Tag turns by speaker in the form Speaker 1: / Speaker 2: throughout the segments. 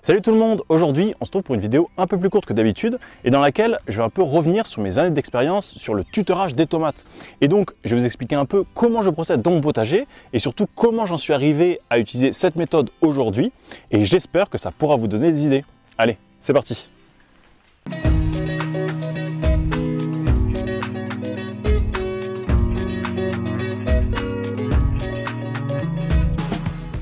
Speaker 1: Salut tout le monde, aujourd'hui on se trouve pour une vidéo un peu plus courte que d'habitude et dans laquelle je vais un peu revenir sur mes années d'expérience sur le tutorage des tomates. Et donc je vais vous expliquer un peu comment je procède dans mon potager et surtout comment j'en suis arrivé à utiliser cette méthode aujourd'hui et j'espère que ça pourra vous donner des idées. Allez, c'est parti!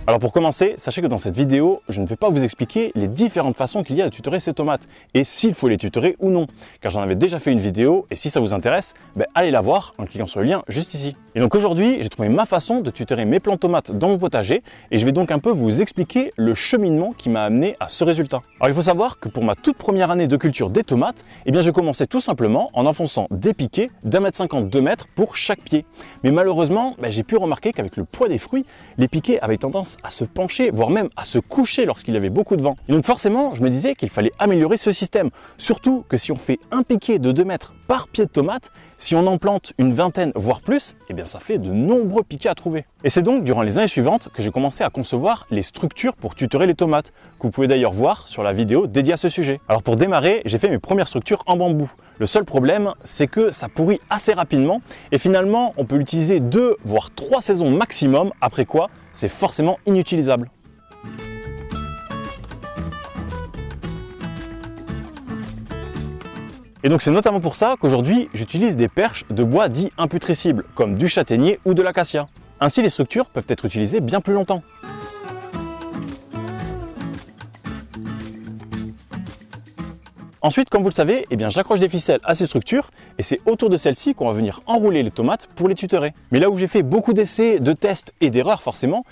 Speaker 1: Alors pour commencer, sachez que dans cette vidéo, je ne vais pas vous expliquer les différentes façons qu'il y a de tutorer ces tomates et s'il faut les tutorer ou non, car j'en avais déjà fait une vidéo et si ça vous intéresse, allez la voir en cliquant sur le lien juste ici. Et donc aujourd'hui, j'ai trouvé ma façon de tutorer mes plants tomates dans mon potager et je vais donc un peu vous expliquer le cheminement qui m'a amené à ce résultat. Alors il faut savoir que pour ma toute première année de culture des tomates, j'ai commencé tout simplement en enfonçant des piquets d'1,50 m, 2 mètres pour chaque pied. Mais malheureusement, j'ai pu remarquer qu'avec le poids des fruits, les piquets avaient tendance à se pencher, voire même à se coucher lorsqu'il y avait beaucoup de vent. Et donc forcément, je me disais qu'il fallait améliorer ce système. Surtout que si on fait un piquet de 2 mètres par pied de tomate, si on en plante une vingtaine, voire plus, ça fait de nombreux piquets à trouver. Et c'est donc durant les années suivantes que j'ai commencé à concevoir les structures pour tutorer les tomates, que vous pouvez d'ailleurs voir sur la vidéo dédiée à ce sujet. Alors pour démarrer, j'ai fait mes premières structures en bambou. Le seul problème, c'est que ça pourrit assez rapidement et finalement, on peut l'utiliser 2 voire 3 saisons maximum, après quoi, c'est forcément inutilisable. Et donc c'est notamment pour ça qu'aujourd'hui j'utilise des perches de bois dits imputrescibles, comme du châtaignier ou de l'acacia. Ainsi les structures peuvent être utilisées bien plus longtemps. Ensuite, comme vous le savez, j'accroche des ficelles à ces structures et c'est autour de celles-ci qu'on va venir enrouler les tomates pour les tutorer. Mais là où j'ai fait beaucoup d'essais, de tests et d'erreurs forcément,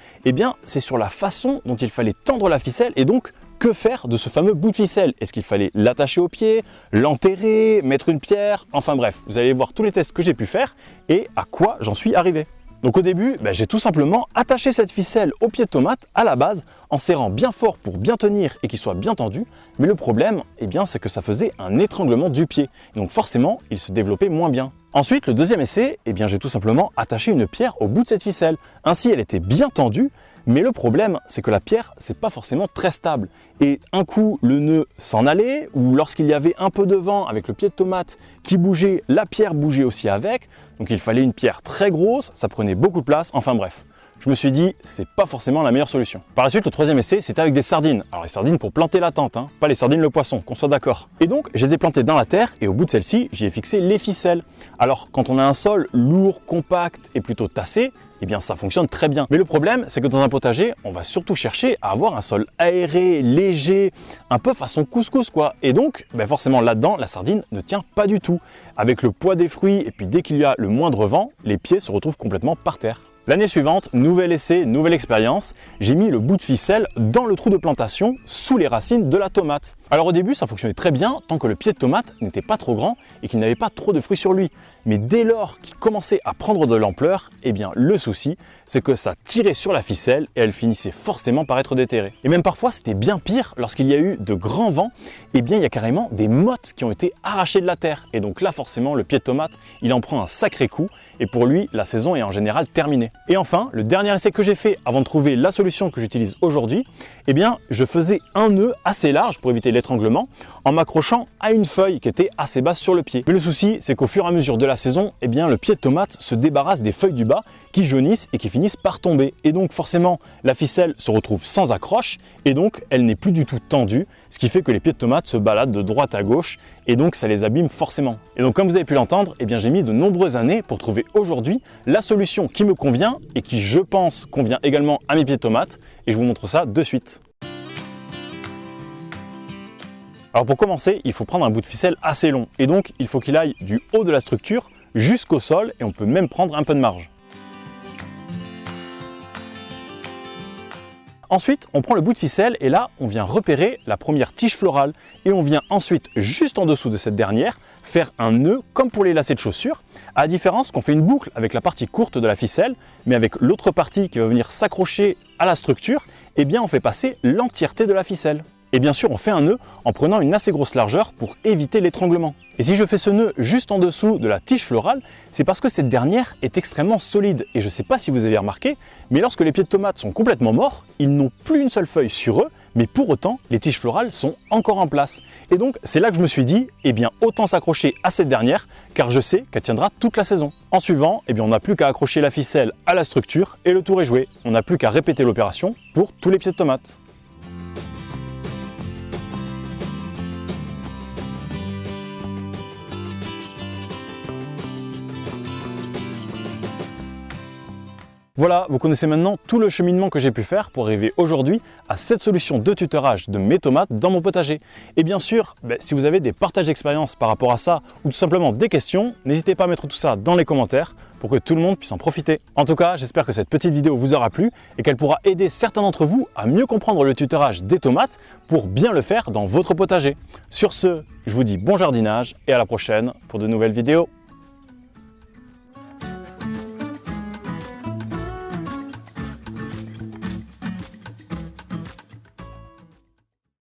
Speaker 1: c'est sur la façon dont il fallait tendre la ficelle et donc que faire de ce fameux bout de ficelle? Est-ce qu'il fallait l'attacher au pied, l'enterrer, mettre une pierre? Enfin bref, vous allez voir tous les tests que j'ai pu faire et à quoi j'en suis arrivé. Donc au début, j'ai tout simplement attaché cette ficelle au pied de tomate à la base en serrant bien fort pour bien tenir et qu'il soit bien tendu. Mais le problème, c'est que ça faisait un étranglement du pied. Donc forcément, il se développait moins bien. Ensuite, le deuxième essai, j'ai tout simplement attaché une pierre au bout de cette ficelle. Ainsi, elle était bien tendue. Mais le problème, c'est que la pierre, c'est pas forcément très stable. Et un coup, le nœud s'en allait, ou lorsqu'il y avait un peu de vent avec le pied de tomate qui bougeait, la pierre bougeait aussi avec. Donc il fallait une pierre très grosse, ça prenait beaucoup de place, enfin bref. Je me suis dit, c'est pas forcément la meilleure solution. Par la suite, le troisième essai, c'était avec des sardines. Alors les sardines pour planter la tente, pas les sardines le poisson, qu'on soit d'accord. Et donc, je les ai plantées dans la terre et au bout de celle-ci, j'y ai fixé les ficelles. Alors, quand on a un sol lourd, compact et plutôt tassé, ça fonctionne très bien. Mais le problème, c'est que dans un potager, on va surtout chercher à avoir un sol aéré, léger, un peu façon couscous quoi. Et donc, forcément là-dedans, la sardine ne tient pas du tout. Avec le poids des fruits et puis dès qu'il y a le moindre vent, les pieds se retrouvent complètement par terre. L'année suivante, nouvel essai, nouvelle expérience, j'ai mis le bout de ficelle dans le trou de plantation sous les racines de la tomate. Alors au début, ça fonctionnait très bien tant que le pied de tomate n'était pas trop grand et qu'il n'avait pas trop de fruits sur lui. Mais dès lors qu'il commençait à prendre de l'ampleur, le souci, c'est que ça tirait sur la ficelle et elle finissait forcément par être déterrée. Et même parfois, c'était bien pire lorsqu'il y a eu de grands vents, il y a carrément des mottes qui ont été arrachées de la terre. Et donc là, forcément, le pied de tomate, il en prend un sacré coup et pour lui, la saison est en général terminée. Et enfin, le dernier essai que j'ai fait avant de trouver la solution que j'utilise aujourd'hui, je faisais un nœud assez large pour éviter l'étranglement en m'accrochant à une feuille qui était assez basse sur le pied. Mais le souci, c'est qu'au fur et à mesure de la saison, le pied de tomate se débarrasse des feuilles du bas qui jaunissent et qui finissent par tomber. Et donc forcément, la ficelle se retrouve sans accroche et donc elle n'est plus du tout tendue, ce qui fait que les pieds de tomate se baladent de droite à gauche et donc ça les abîme forcément. Et donc comme vous avez pu l'entendre, j'ai mis de nombreuses années pour trouver aujourd'hui la solution qui me convient et qui, je pense, convient également à mes pieds de tomates et je vous montre ça de suite. Alors pour commencer, il faut prendre un bout de ficelle assez long et donc il faut qu'il aille du haut de la structure jusqu'au sol et on peut même prendre un peu de marge. Ensuite, on prend le bout de ficelle et là, on vient repérer la première tige florale et on vient ensuite, juste en dessous de cette dernière, faire un nœud comme pour les lacets de chaussures, à la différence qu'on fait une boucle avec la partie courte de la ficelle, mais avec l'autre partie qui va venir s'accrocher à la structure, on fait passer l'entièreté de la ficelle. Et bien sûr, on fait un nœud en prenant une assez grosse largeur pour éviter l'étranglement. Et si je fais ce nœud juste en dessous de la tige florale, c'est parce que cette dernière est extrêmement solide. Et je ne sais pas si vous avez remarqué, mais lorsque les pieds de tomates sont complètement morts, ils n'ont plus une seule feuille sur eux, mais pour autant, les tiges florales sont encore en place. Et donc, c'est là que je me suis dit, eh bien, autant s'accrocher à cette dernière, car je sais qu'elle tiendra toute la saison. En suivant, eh bien, on n'a plus qu'à accrocher la ficelle à la structure et le tour est joué. On n'a plus qu'à répéter l'opération pour tous les pieds de tomates. Voilà, vous connaissez maintenant tout le cheminement que j'ai pu faire pour arriver aujourd'hui à cette solution de tutorage de mes tomates dans mon potager. Et bien sûr, si vous avez des partages d'expérience par rapport à ça ou tout simplement des questions, n'hésitez pas à mettre tout ça dans les commentaires pour que tout le monde puisse en profiter. En tout cas, j'espère que cette petite vidéo vous aura plu et qu'elle pourra aider certains d'entre vous à mieux comprendre le tutorage des tomates pour bien le faire dans votre potager. Sur ce, je vous dis bon jardinage et à la prochaine pour de nouvelles vidéos.